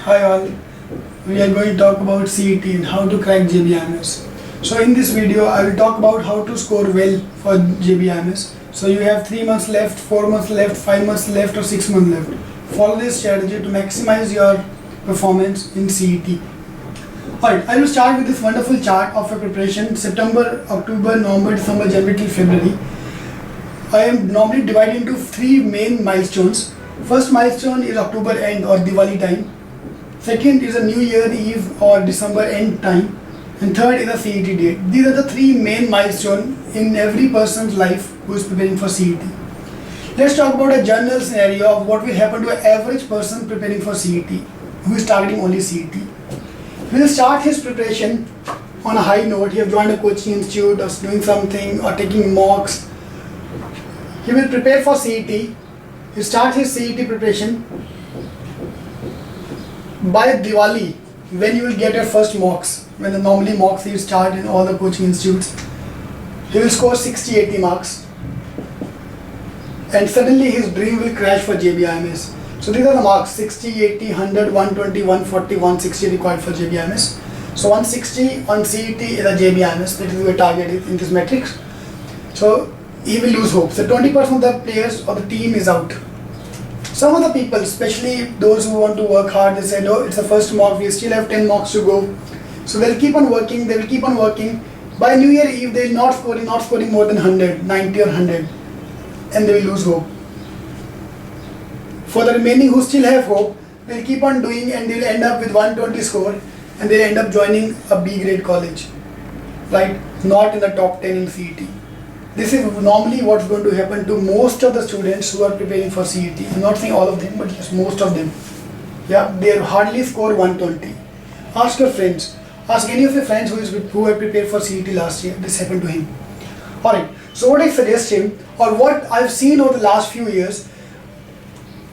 Hi all, we are going to talk about CET and how to crack JBIMS. So in this video I will talk about how to score well for JBIMS. So you have 3 months left, 4 months left, 5 months left or 6 months left. Follow this strategy to maximize your performance in CET. Alright, I will start with this wonderful chart of your preparation: September, October, November, December, January till February. I am normally divided into 3 main milestones. First milestone is October end or Diwali time. Second is a New Year Eve or December end time. And third is a CET date. These are the 3 main milestones in every person's life who is preparing for CET. Let's talk about a general scenario of what will happen to an average person preparing for CET, who is targeting only CET. He will start his preparation on a high note. He has joined a coaching institute or doing something or taking mocks. He will prepare for CET. He start his CET preparation. By Diwali, when you will get your first mocks, when the normally mocks you start in all the coaching institutes, he will score 60-80 marks. And suddenly his dream will crash for JBIMS. So these are the marks: 60, 80, 100, 120, 140, 160 required for JBIMS. So 160 on CET is a JBIMS, that is your target in this matrix. So he will lose hope. So 20% of the players or the team is out. Some of the people, especially those who want to work hard, they say, no, it's the first mock, we still have 10 mocks to go. So they'll keep on working, they will keep on working. By New Year Eve, they will not scoring more than 100, 90 or 100. And they will lose hope. For the remaining who still have hope, they'll keep on doing and they'll end up with 120 score and they'll end up joining a B grade college. Right? Not in the top 10 in CET. This is normally what's going to happen to most of the students who are preparing for CET. I'm not saying all of them, but just most of them. Yeah, they hardly score 120. Ask your friends. Ask any of your friends who have prepared for CET last year. This happened to him. Alright, so what I suggest him, or what I've seen over the last few years,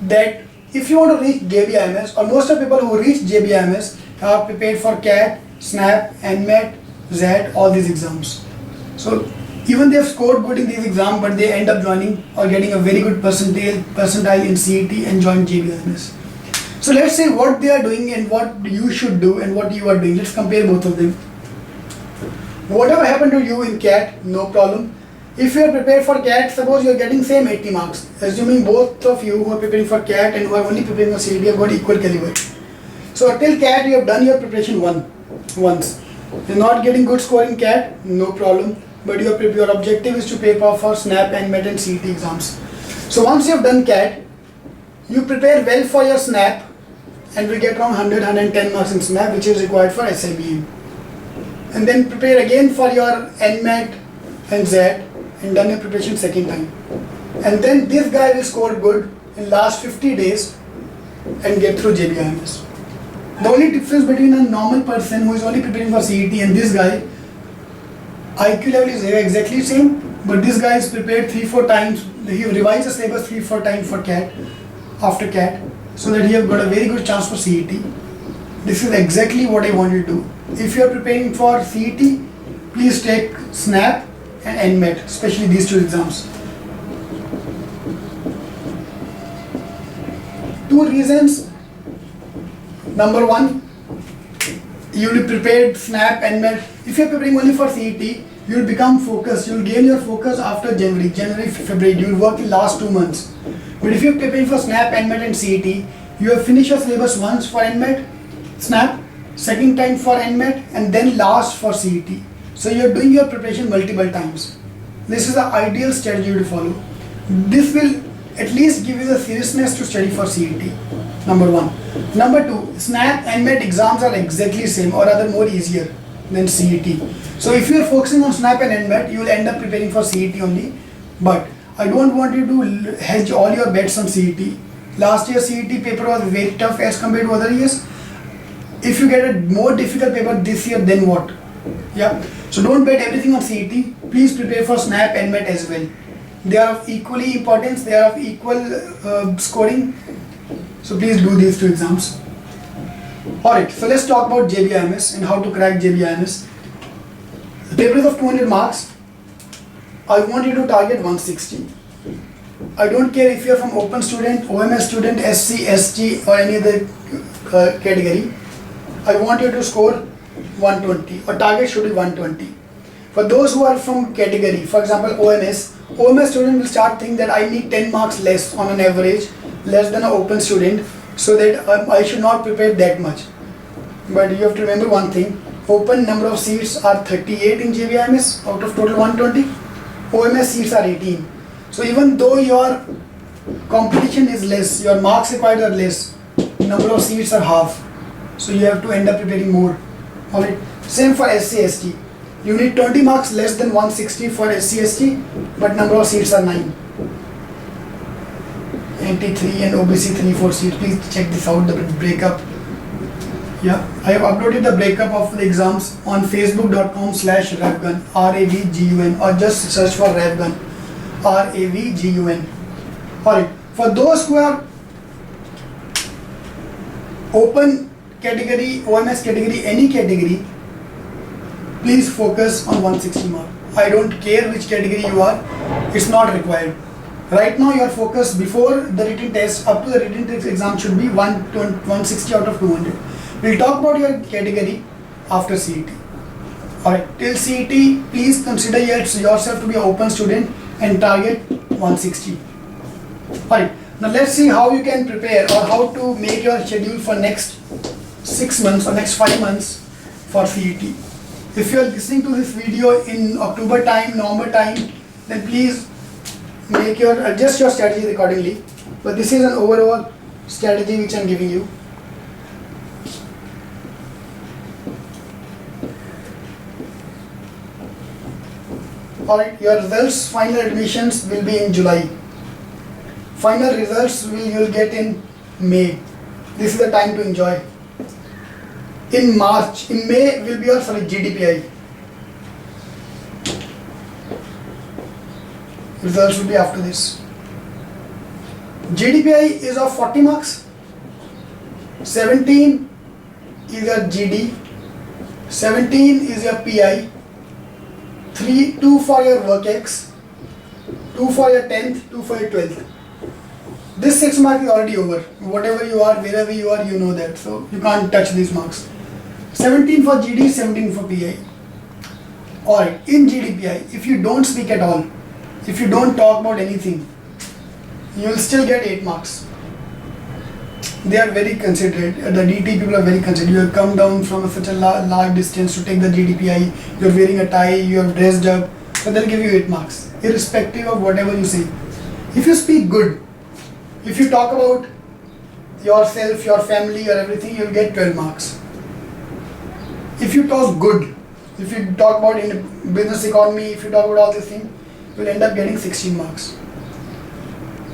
that if you want to reach JBIMS, or most of the people who reach JBIMS have prepared for CAT, SNAP, MhCET, ZET, all these exams. So even they have scored good in these exams, but they end up joining or getting a very good percentile in CET and join JBIMS. So let's say what they are doing and what you should do and what you are doing. Let's compare both of them. Whatever happened to you in CAT, no problem. If you are prepared for CAT, suppose you are getting same 80 marks. Assuming both of you who are preparing for CAT and who are only preparing for CET have got equal caliber. So till CAT you have done your preparation once. You are not getting good score in CAT, no problem. But your objective is to prepare for SNAP, MhCET and CET exams. So once you have done CAT, you prepare well for your SNAP and will get around 100, 110 marks in SNAP, which is required for SIBM. And then prepare again for your MhCET and ZET and done your preparation second time. And then this guy will score good in last 50 days and get through JBIMS. The only difference between a normal person who is only preparing for CET and this guy, IQ level is exactly same, but this guy is prepared 3-4 times. He revised the syllabus 3-4 times for CAT, after CAT, so that he have got a very good chance for CET. This is exactly what I want you to do. If you are preparing for CET, please take SNAP and MhCET, especially these 2 exams. 2 reasons. Number 1, you will be prepared SNAP and MhCET. If you are preparing only for CET, you will become focused. You will gain your focus after January, February. You will work in last 2 months. But if you are preparing for SNAP, MhCET and CET, you have finished your syllabus once for MhCET, SNAP, second time for MhCET, and then last for CET. So you are doing your preparation multiple times. This is the ideal strategy to follow. This will at least give you the seriousness to study for CET. Number 1. Number 2, SNAP and MhCET exams are exactly same or rather more easier than CET. So if you are focusing on SNAP and MhCET, you will end up preparing for CET only. But I don't want you to hedge all your bets on CET. Last year CET paper was very tough as compared to other years. If you get a more difficult paper this year, then what? Yeah. So don't bet everything on CET. Please prepare for SNAP and MhCET as well. They are of equally importance. They are of equal scoring. So please do these 2 exams. Alright, so let's talk about JBIMS and how to crack JBIMS. The papers of 200 marks, I want you to target 160. I don't care if you are from open student, OMS student, SC, ST or any other category, I want you to score 120, or target should be 120. For those who are from category, for example OMS student will start thinking that I need 10 marks less on an average, less than an open student, so that I should not prepare that much. But you have to remember one thing, open number of seats are 38 in JBIMS out of total 120, OMS seats are 18. So even though your competition is less, your marks required are less, number of seats are half. So you have to end up preparing more. Alright. Same for SC/ST. You need 20 marks less than 160 for SC/ST, but number of seats are 9. NT 3 and OBC 3-4 seats. Please check this out, the breakup. Yeah, I have uploaded the breakup of the exams on facebook.com/ravgun, RAVGUN, or just search for Ravgun, RAVGUN. Alright, for those who are open category, OMS category, any category, please focus on 160 mark. I don't care which category you are, it's not required. Right now your focus before the written test up to the written test exam should be 160 out of 200. We'll talk about your category after CET. Alright, till CET, please consider yourself to be an open student and target 160. Alright, now let's see how you can prepare or how to make your schedule for next 6 months or next 5 months for CET. If you are listening to this video in October time, November time, then please adjust your strategy accordingly. But this is an overall strategy which I am giving you. Alright, your results, final admissions will be in July. Final results you will get in May. This is the time to enjoy. In May will be your GDPI. Results will be after this. GDPI is of 40 marks. 17 is your GD. 17 is your PI. 2 for your WorkX. 2 for your 10th, 2 for your 12th. This 6 mark is already over. Whatever you are, wherever you are, you know that. So you can't touch these marks. 17 for GD, 17 for PI. Alright, in GDPI, if you don't speak at all, if you don't talk about anything, you will still get 8 marks. They are very considerate. The DT people are very considerate. You have come down from such a large distance to take the GDPI. You are wearing a tie, you have dressed up. So they'll give you 8 marks, irrespective of whatever you say. If you speak good, if you talk about yourself, your family, or everything, you will get 12 marks. If you talk good, if you talk about in business economy, if you talk about all these things, you will end up getting 16 marks.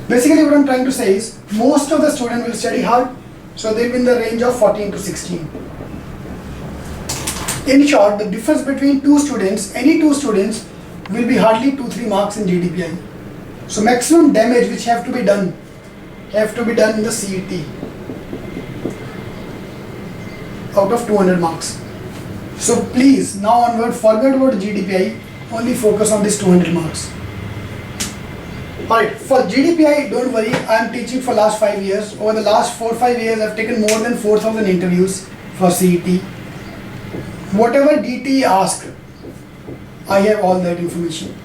Basically what I am trying to say is, most of the students will study hard, so they will be in the range of 14 to 16. In short, the difference between two students, any two students, will be hardly 2-3 marks in GDPI. So maximum damage which have to be done in the CET out of 200 marks. So please, now onward, forget about GDPI, only focus on this 200 marks. Alright, for GDPI, don't worry, I am teaching for last 5 years. Over the last 4-5 years, I have taken more than 4,000 interviews for CET. Whatever DT asks, I have all that information.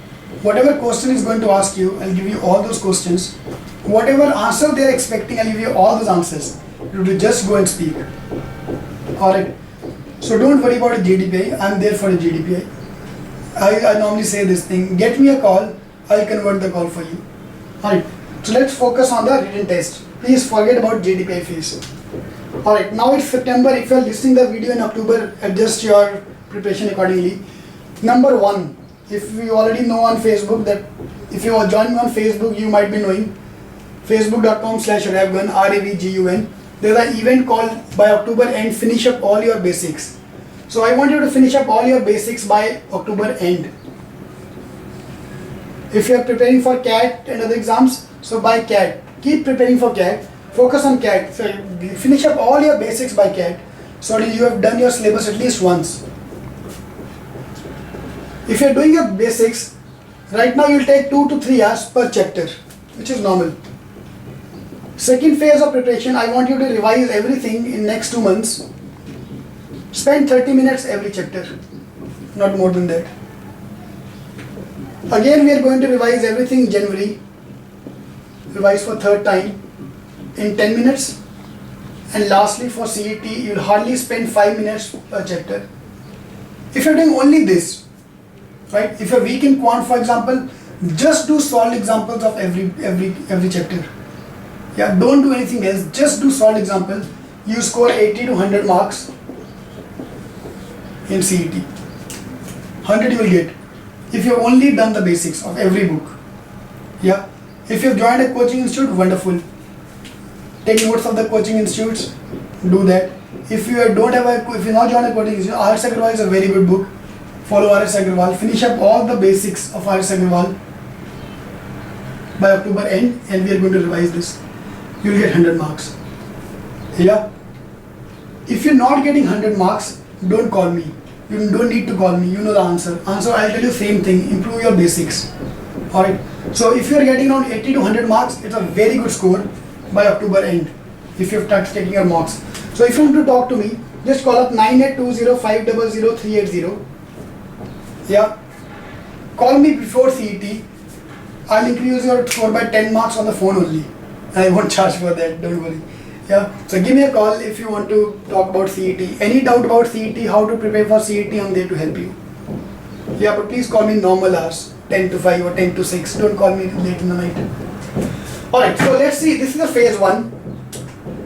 Whatever question is going to ask you, I'll give you all those questions. Whatever answer they are expecting, I'll give you all those answers. You will just go and speak. Alright, so don't worry about a GDPI, I am there for a GDPI. I normally say this thing, get me a call, I'll convert the call for you. Alright, so let's focus on the written test. Please forget about GDPI phase. Alright, now it's September. If you are listening the video in October, adjust your preparation accordingly. Number 1, if you already know on Facebook that if you are joining on Facebook, you might be knowing facebook.com/ravgun, RAVGUN. There's an event called by October end, finish up all your basics. So I want you to finish up all your basics by October end. If you are preparing for CAT and other exams, so by CAT, keep preparing for CAT, focus on CAT, so finish up all your basics by CAT, so you have done your syllabus at least once. If you are doing your basics, right now you will take 2 to 3 hours per chapter, which is normal. Second phase of preparation, I want you to revise everything in next 2 months. Spend 30 minutes every chapter, not more than that. Again, we are going to revise everything in January. Revise for third time in 10 minutes. And lastly, for CET, you will hardly spend 5 minutes per chapter. If you're doing only this, right? If you're weak in quant, for example, just do solved examples of every chapter. Yeah, don't do anything else. Just do solved example. You score 80 to 100 marks in CET. 100 you will get if you've only done the basics of every book. Yeah. If you've joined a coaching institute, wonderful. Take notes of the coaching institutes. Do that. If you don't have if you're not joined a coaching institute, R.S. Agarwal is a very good book. Follow R.S. Agarwal. Finish up all the basics of R.S. Agarwal by October end, and we are going to revise this. You will get 100 marks. Yeah. If you're not getting 100 marks, don't call me. You don't need to call me. You know the answer. I'll tell you same thing. Improve your basics. Alright. So if you're getting around 80 to 100 marks, it's a very good score by October end. If you've started taking your marks. So if you want to talk to me, just call up 9820500380. Yeah. Call me before CET. I'll increase your score by 10 marks on the phone only. I won't charge for that, don't worry. Yeah. So give me a call if you want to talk about CET. Any doubt about CET, how to prepare for CET, I'm there to help you. Yeah, but please call me normal hours, 10 to 5 or 10 to 6. Don't call me late in the night. Alright, so let's see. This is the phase 1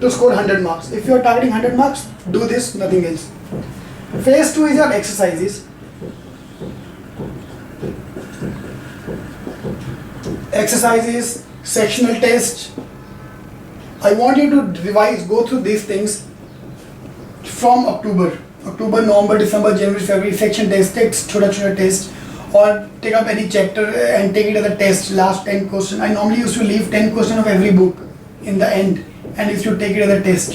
to score 100 marks. If you are targeting 100 marks, do this, nothing else. Phase 2 is your exercises. Exercises, sectional test. I want you to revise, go through these things from October, November, December, January, February, section test, छोटा test, or take up any chapter and take it as a test, last 10 questions. I normally used to leave 10 questions of every book in the end and used to take it as a test.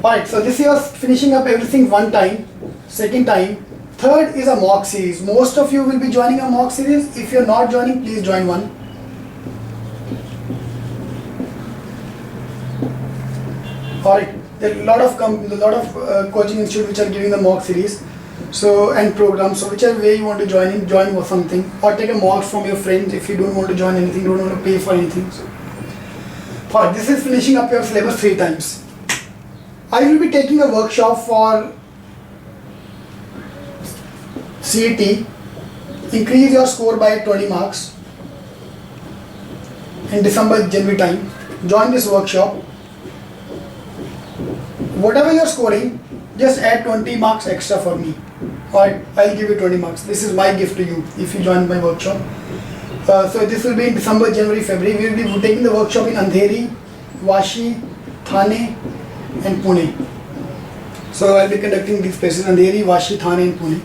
Alright, so this is finishing up everything one time, second time. Third is a mock series. Most of you will be joining a mock series. If you're not joining, please join one. Alright, there are a lot of coaching institutes which are giving the mock series, so and programs. So whichever way you want to join in, join or something, or take a mock from your friends if you don't want to join anything, don't want to pay for anything. So, alright, this is finishing up your syllabus 3 times. I will be taking a workshop for CET. Increase your score by 20 marks in December, January time. Join this workshop. Whatever you're scoring, just add 20 marks extra for me. Alright, I'll give you 20 marks. This is my gift to you if you join my workshop. So this will be in December, January, February. We will be taking the workshop in Andheri, Vashi, Thane and Pune. So I'll be conducting these places, Andheri, Vashi, Thane and Pune.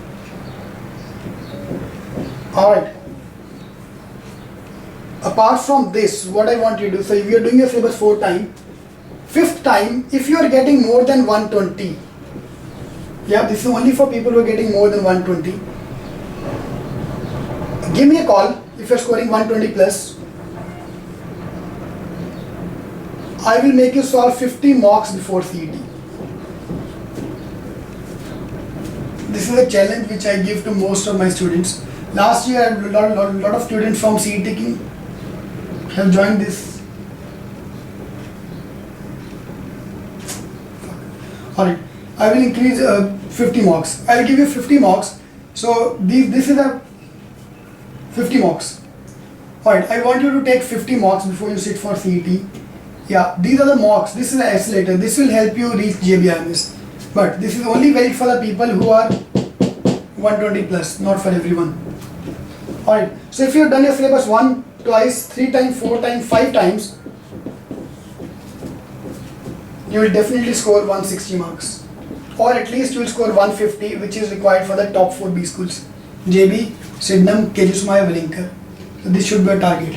Alright. Apart from this, what I want you to do, so if you are doing your syllabus 4 times, 5th time, if you are getting more than 120, yeah, this is only for people who are getting more than 120. Give me a call if you are scoring 120 plus. I will make you solve 50 mocks before CET. This is a challenge which I give to most of my students. Last year, a lot of students from CET have joined this. Alright, I will increase 50 marks. I will give you 50 marks. So this is a 50 marks. Alright, I want you to take 50 marks before you sit for CET. Yeah, these are the marks. This is an accelerator. This will help you reach JBIMS. But this is only valid for the people who are 120 plus, not for everyone. Alright, so if you have done your syllabus 1, twice, 3 times, 4 times, 5 times, you will definitely score 160 marks. Or at least you will score 150, which is required for the top 4 B schools. JB, Sydenham, KG Sumaya, Valinka. So this should be a target.